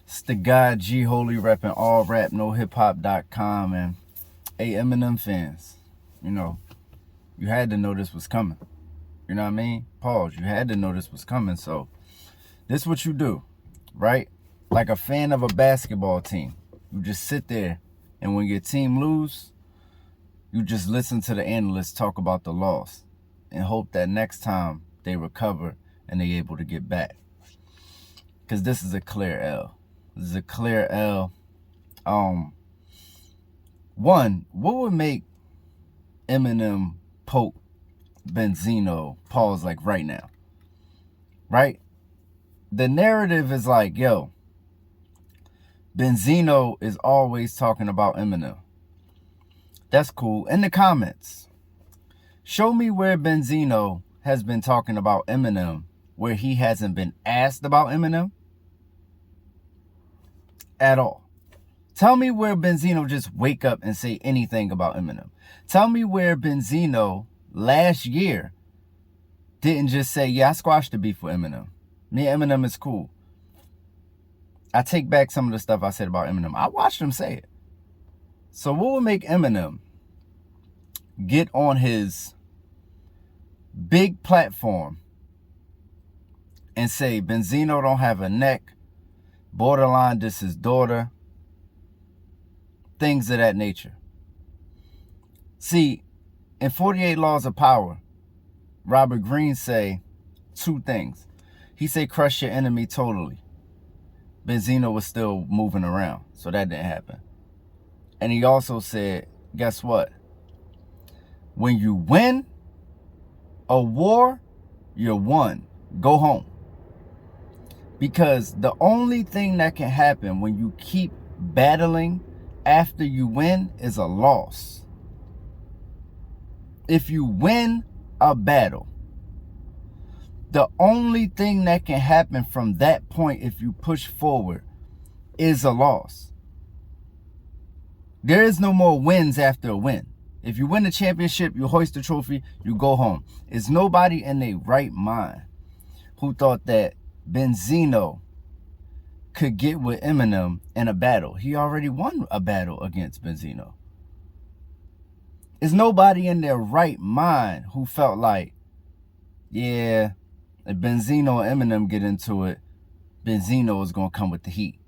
It's the guy G Holy repping all rap no hip hop.com. And hey, Eminem fans, you had to know this was coming. You know what I mean? Pause. You had to know this was coming. So this is what you do, right? Like a fan of a basketball team, you just sit there, and when your team lose, you just listen to the analysts talk about the loss and hope that next time they recover and they're able to get back. Because this is a clear L. This is a clear L. One, what would make Eminem poke Benzino pause like right now? Right? The narrative is like, yo, Benzino is always talking about Eminem. That's cool. In the comments, show me where Benzino has been talking about Eminem where he hasn't been asked about Eminem at all. Tell me where Benzino just wake up and say anything about Eminem. Tell me where Benzino last year didn't just say, yeah, I squashed the beef with Eminem. Me and Eminem is cool. I take back some of the stuff I said about Eminem. I watched him say it. So what would make Eminem get on his big platform and say Benzino don't have a neck, borderline this his daughter, things of that nature? See, in 48 Laws of Power, Robert Greene say two things. He say crush your enemy totally. Benzino was still moving around, so that didn't happen. And he also said, guess what? When you win a war, you're won. Go home. Because the only thing that can happen when you keep battling after you win is a loss. If you win a battle, the only thing that can happen from that point if you push forward is a loss. There is no more wins after a win. If you win the championship, you hoist the trophy, you go home. It's nobody in their right mind who thought that Benzino could get with Eminem in a battle. He already won a battle against Benzino. It's nobody in their right mind who felt like, yeah, if Benzino and Eminem get into it, Benzino is going to come with the heat.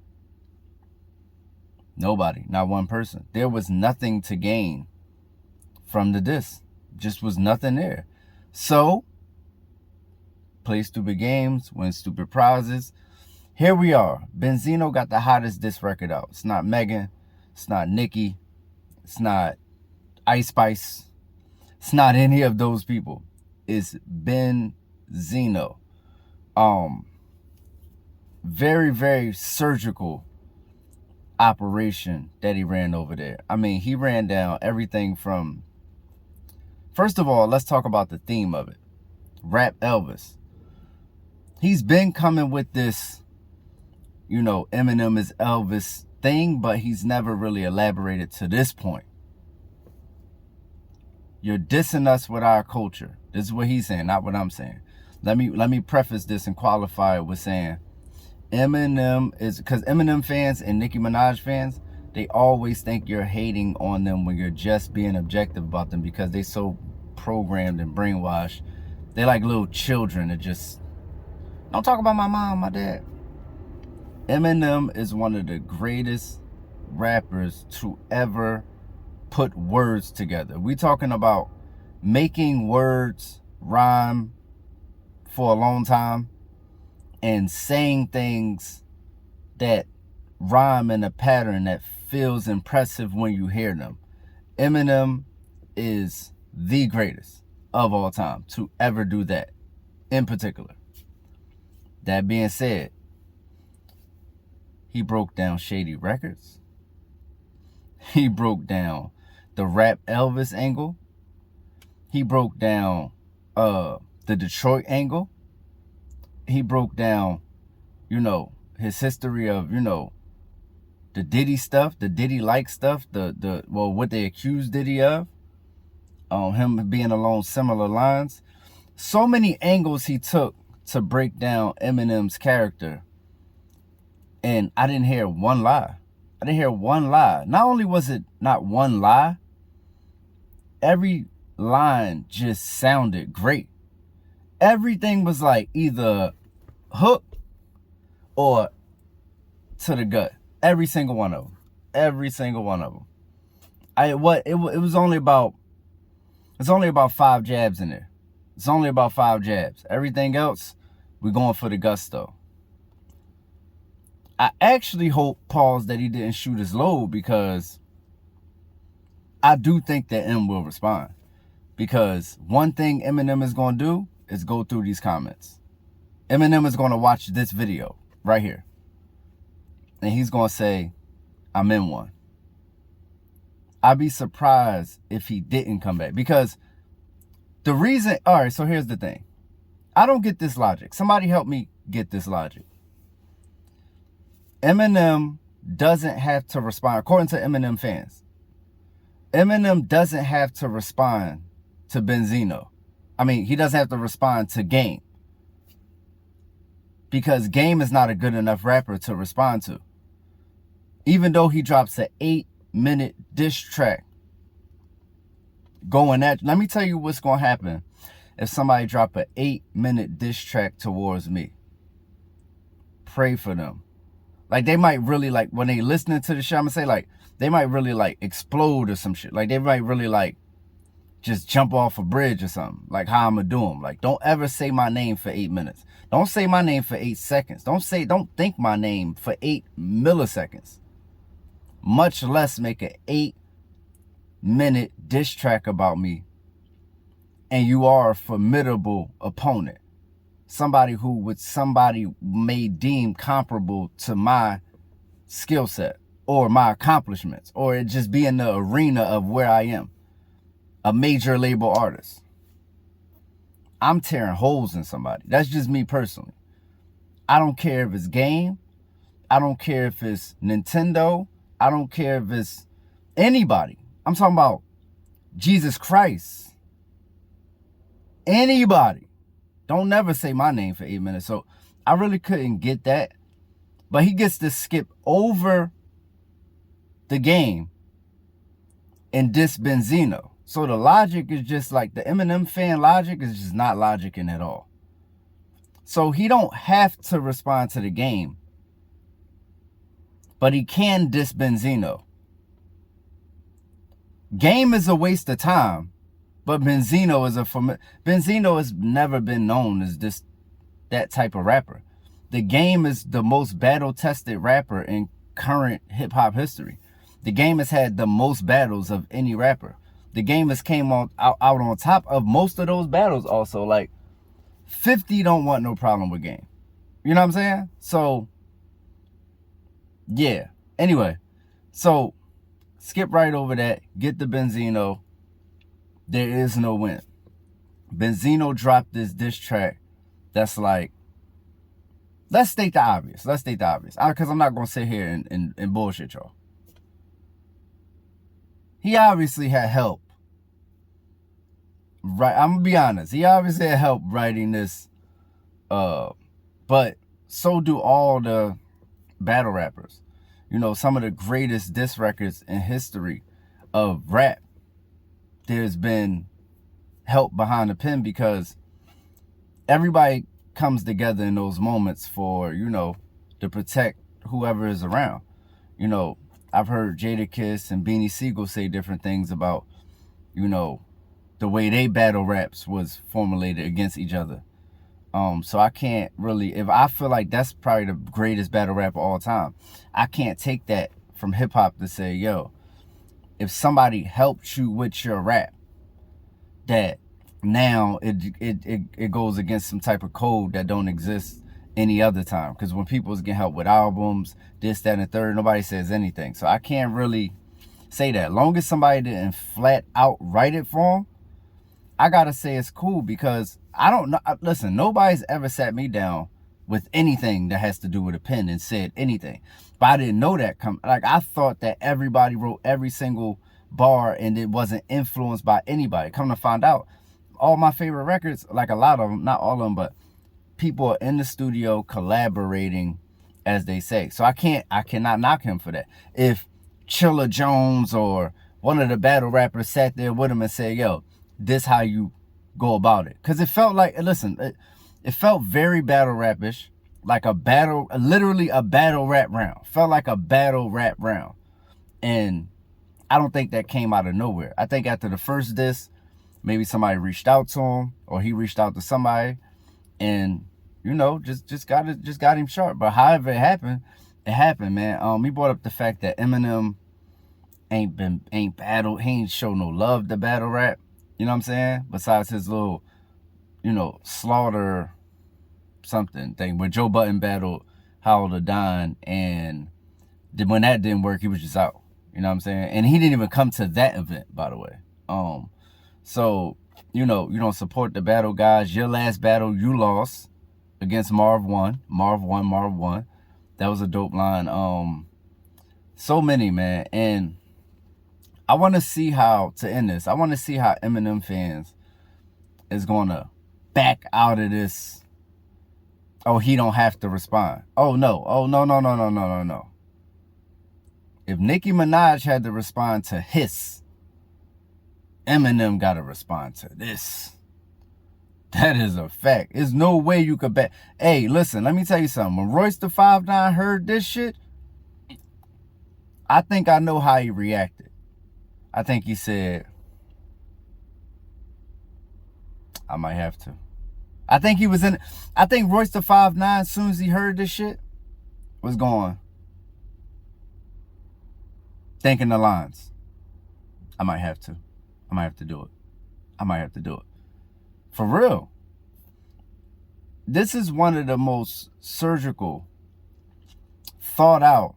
Nobody, not one person. There was nothing to gain from the diss. Just was nothing there. So, play stupid games, win stupid prizes. Here we are. Benzino got the hottest diss record out. It's not Megan. It's not Nicki. It's not Ice Spice. It's not any of those people. It's Benzino. Very, very surgical operation that he ran over there. I mean, he ran down everything from... First of all, let's talk about the theme of it. Rap Elvis. He's been coming with this, Eminem is Elvis thing, but he's never really elaborated to this point. You're dissing us with our culture. This is what he's saying, not what I'm saying. Let me preface this and qualify it with saying Eminem is, because Eminem fans and Nicki Minaj fans, they always think you're hating on them when you're just being objective about them because they so programmed and brainwashed. They're like little children that just don't talk about my mom, my dad. Eminem is one of the greatest rappers to ever put words together. We talking about making words rhyme for a long time and saying things that rhyme in a pattern that feels impressive when you hear them. Eminem is the greatest of all time to ever do that in particular. That being said, he broke down Shady Records. He broke down the Rap Elvis angle. He broke down the Detroit angle. He broke down, his history of, the Diddy stuff, the Diddy-like stuff, what they accused Diddy of, him being along similar lines. So many angles he took to break down Eminem's character And I didn't hear one lie. I didn't hear one lie. Not only was it not one lie, every line just sounded great. Everything was like either hook or to the gut. Every single one of them. Every single one of them. It was only about, it's only about 5 jabs in there. It's only about 5 jabs. Everything else, we're going for the gusto. I actually hope, pause, that he didn't shoot his load, because I do think that M will respond. Because one thing Eminem is going to do is go through these comments. Eminem is going to watch this video right here. And he's going to say, I'm in one. I'd be surprised if he didn't come back. Because the reason, all right, so here's the thing. I don't get this logic. Somebody help me get this logic. Eminem doesn't have to respond, according to Eminem fans. Eminem doesn't have to respond to Benzino. I mean, he doesn't have to respond to Game. Because Game is not a good enough rapper to respond to. Even though he drops an 8-minute diss track going at, let me tell you what's going to happen if somebody drop an 8-minute diss track towards me. Pray for them. Like, they might really, like, when they listening to the shit, I'm gonna say, like, they might really, like, explode or some shit. Like, they might really, like, just jump off a bridge or something. Like, how I'm gonna do them. Like, don't ever say my name for 8 minutes. Don't say my name for 8 seconds. Don't think my name for 8 milliseconds. Much less make an 8-minute diss track about me. And you are a formidable opponent. Somebody who somebody may deem comparable to my skill set or my accomplishments, or it just be in the arena of where I am, a major label artist. I'm tearing holes in somebody. That's just me personally. I don't care if it's Game. I don't care if it's Nintendo. I don't care if it's anybody. I'm talking about Jesus Christ. Anybody. Don't never say my name for 8 minutes. So I really couldn't get that. But he gets to skip over the Game and diss Benzino. So the logic is just like, the Eminem fan logic is just not logicking at all. So he don't have to respond to the Game. But he can diss Benzino. Game is a waste of time. But Benzino is Benzino has never been known as that type of rapper. The Game is the most battle-tested rapper in current hip-hop history. The Game has had the most battles of any rapper. The Game has came out on top of most of those battles also. Like, 50 don't want no problem with Game. You know what I'm saying? So, yeah. Anyway, so skip right over that. Get the Benzino. There is no win. Benzino dropped this diss track that's like, let's state the obvious. Let's state the obvious. Because I'm not going to sit here and bullshit y'all. He obviously had help. Right, I'm going to be honest. He obviously had help writing this. But so do all the battle rappers. You know, some of the greatest diss records in history of rap. There's been help behind the pen, because everybody comes together in those moments for, you know, to protect whoever is around. You know, I've heard Jadakiss and Beanie Siegel say different things about, you know, the way they battle raps was formulated against each other. So I can't really, if I feel like that's probably the greatest battle rap of all time, I can't take that from hip hop to say, yo, if somebody helped you with your rap, that now it goes against some type of code that don't exist any other time. Because when people get help with albums, this, that, and the third, nobody says anything. So I can't really say that. Long as somebody didn't flat out write it for them, I gotta say it's cool, because I don't know. Listen, nobody's ever sat me down with anything that has to do with a pen and said anything. But I didn't know that. Like, I thought that everybody wrote every single bar and it wasn't influenced by anybody. Come to find out, all my favorite records, like a lot of them, not all of them, but people are in the studio collaborating as they say. So I cannot knock him for that. If Chilla Jones or one of the battle rappers sat there with him and said, yo, this how you go about it. Because it felt like, listen, it felt very battle rapish, like literally a battle rap round. Felt like a battle rap round. And I don't think that came out of nowhere. I think after the first diss, maybe somebody reached out to him, or he reached out to somebody, and you know, just got him sharp. But however it happened, man. He brought up the fact that Eminem ain't battled, he ain't show no love to battle rap. You know what I'm saying? Besides his little, you know, slaughter something thing where Joe Budden battled Howell the Don, and when that didn't work, he was just out. You know what I'm saying? And he didn't even come to that event, by the way. So, you know, you don't support the battle guys. Your last battle, you lost against Marv won. That was a dope line. So many, man. And I want to see how, to end this, I want to see how Eminem fans is going to back out of this. Oh, he don't have to respond. Oh, no. If Nicki Minaj had to respond to Hiss, Eminem got to respond to this. That is a fact. There's no way you could bet. Hey, listen, let me tell you something. When Royce the 5'9" heard this shit, I think I know how he reacted. I think he said, I might have to. I think Royce the 5'9", as soon as he heard this shit, was going, thinking the lines. I might have to do it. For real. This is one of the most surgical, thought out,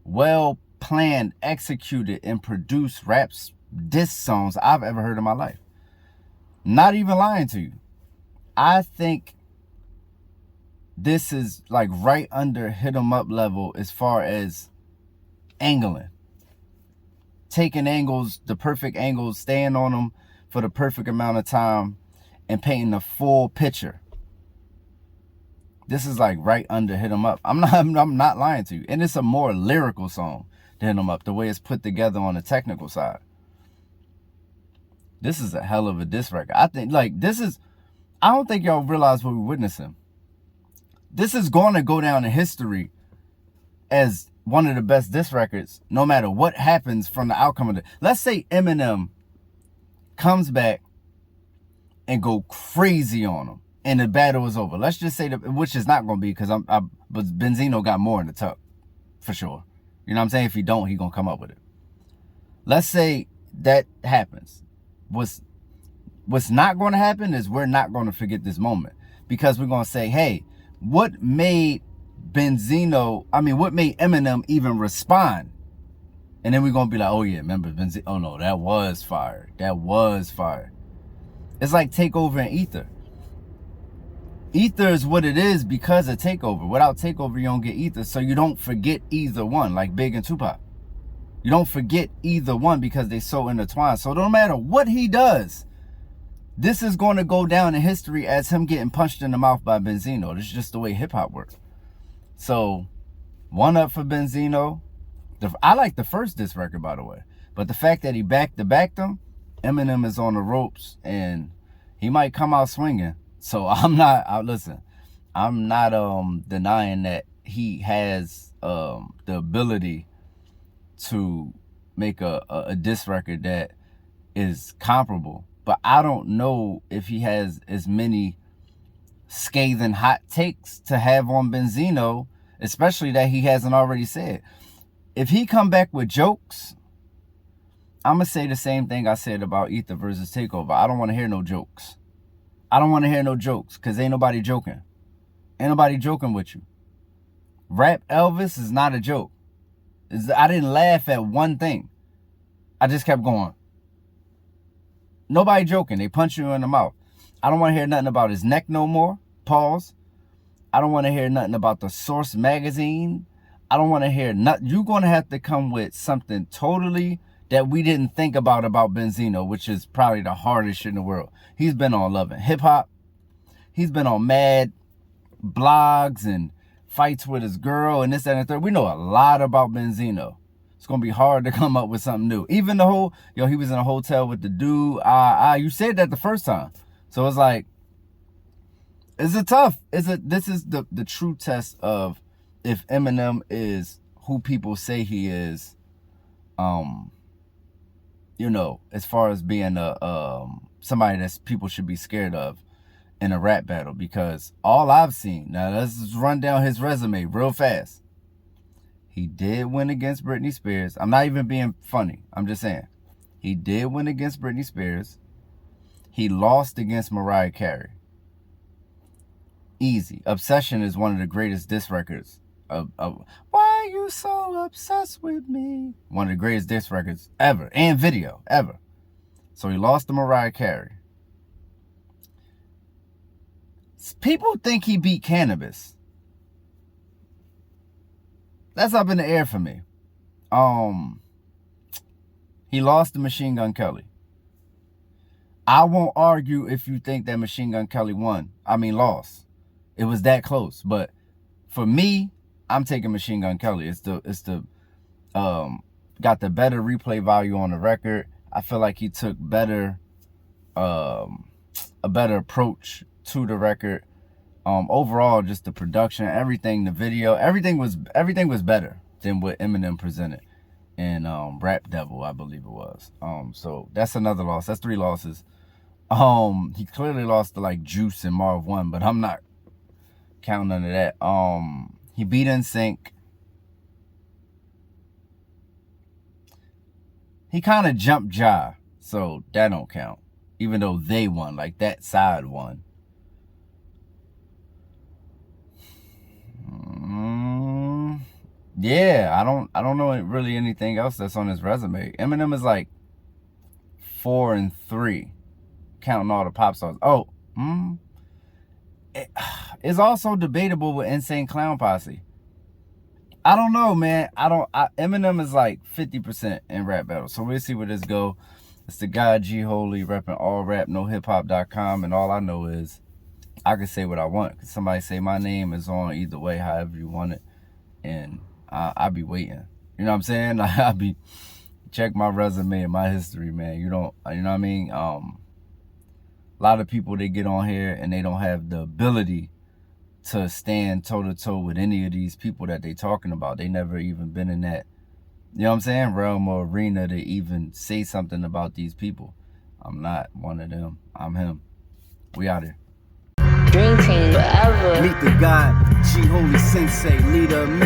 well planned, executed, and produced raps, diss songs I've ever heard in my life. Not even lying to you. I think this is like right under hit 'em up level as far as angling. Taking angles, the perfect angles, staying on them for the perfect amount of time, and painting the full picture. This is like right under hit 'em up. I'm not lying to you. And it's a more lyrical song than hit 'em up, the way it's put together on the technical side. This is a hell of a diss record. I think, like, I don't think y'all realize what we're witnessing. This is going to go down in history as one of the best diss records, no matter what happens from the outcome of it. Let's say Eminem comes back and go crazy on him, and the battle is over. Let's just say that, which is not going to be, because but Benzino got more in the tuck, for sure. You know what I'm saying? If he don't, he going to come up with it. Let's say that happens. What's not going to happen is we're not going to forget this moment, because we're going to say, hey, what made Eminem even respond? And then we're going to be like, oh yeah, remember Benzino? Oh no, that was fire. It's like Takeover and Ether. Ether is what it is because of Takeover. Without Takeover, you don't get Ether, so you don't forget either one, like Big and Tupac. You don't forget either one because they're so intertwined. So no matter what he does, this is going to go down in history as him getting punched in the mouth by Benzino. This is just the way hip-hop works. So, one up for Benzino. I like the first diss record, by the way. But the fact that he backed him, Eminem is on the ropes, and he might come out swinging. So, I'm not denying that he has the ability to make a diss record that is comparable. But I don't know if he has as many scathing hot takes to have on Benzino, especially that he hasn't already said. If he come back with jokes, I'm going to say the same thing I said about Ether versus Takeover. I don't want to hear no jokes. Because ain't nobody joking. Ain't nobody joking with you. Rap Elvis is not a joke. I didn't laugh at one thing. I just kept going. Nobody joking. They punch you in the mouth. I don't want to hear nothing about his neck no more. Pause. I don't want to hear nothing about the Source magazine. I don't want to hear nothing. You're going to have to come with something totally that we didn't think about Benzino, which is probably the hardest shit in the world. He's been on Love and Hip Hop. He's been on mad blogs and fights with his girl and this, that, and the third. We know a lot about Benzino. It's going to be hard to come up with something new. Even the whole, he was in a hotel with the dude. You said that the first time. So it's like, this is the true test of if Eminem is who people say he is, as far as being somebody that people should be scared of in a rap battle. Because all I've seen, now let's just run down his resume real fast. He did win against Britney Spears. I'm not even being funny. I'm just saying. He did win against Britney Spears. He lost against Mariah Carey. Easy. Obsession is one of the greatest diss records of Why Are You So Obsessed With Me? One of the greatest diss records ever. And video ever. So he lost to Mariah Carey. People think he beat Cannabis. That's up in the air for me. He lost to Machine Gun Kelly. I won't argue if you think that Machine Gun Kelly lost. It was that close. But for me, I'm taking Machine Gun Kelly. It's the got the better replay value on the record. I feel like he took a better approach to the record. Overall, just the production, everything, the video, everything was better than what Eminem presented in Rap Devil, I believe it was. So that's another loss. That's 3 losses. He clearly lost to like Juice and Marv 1, but I'm not counting none of that. He beat NSYNC. He kind of jumped Ja, so that don't count. Even though they won, like that side won. Yeah, I don't know really anything else that's on his resume. Eminem is like 4 and 3, counting all the pop stars. It's also debatable with Insane Clown Posse. I don't know, man. Eminem is like 50% in rap battles. So we'll see where this go. It's the guy G Holy repping allrapnohiphop.com, and all I know is I can say what I want. Somebody say my name is on either way, however you want it, and I'll be waiting. You know what I'm saying? I'll be check my resume and my history, man. You know what I mean? A lot of people, they get on here and they don't have the ability to stand toe-to-toe with any of these people that they talking about. They never even been in that, you know what I'm saying, realm or arena to even say something about these people. I'm not one of them. I'm him. We out here. Dream team forever. Meet the God, G Holy Sensei, leader of men.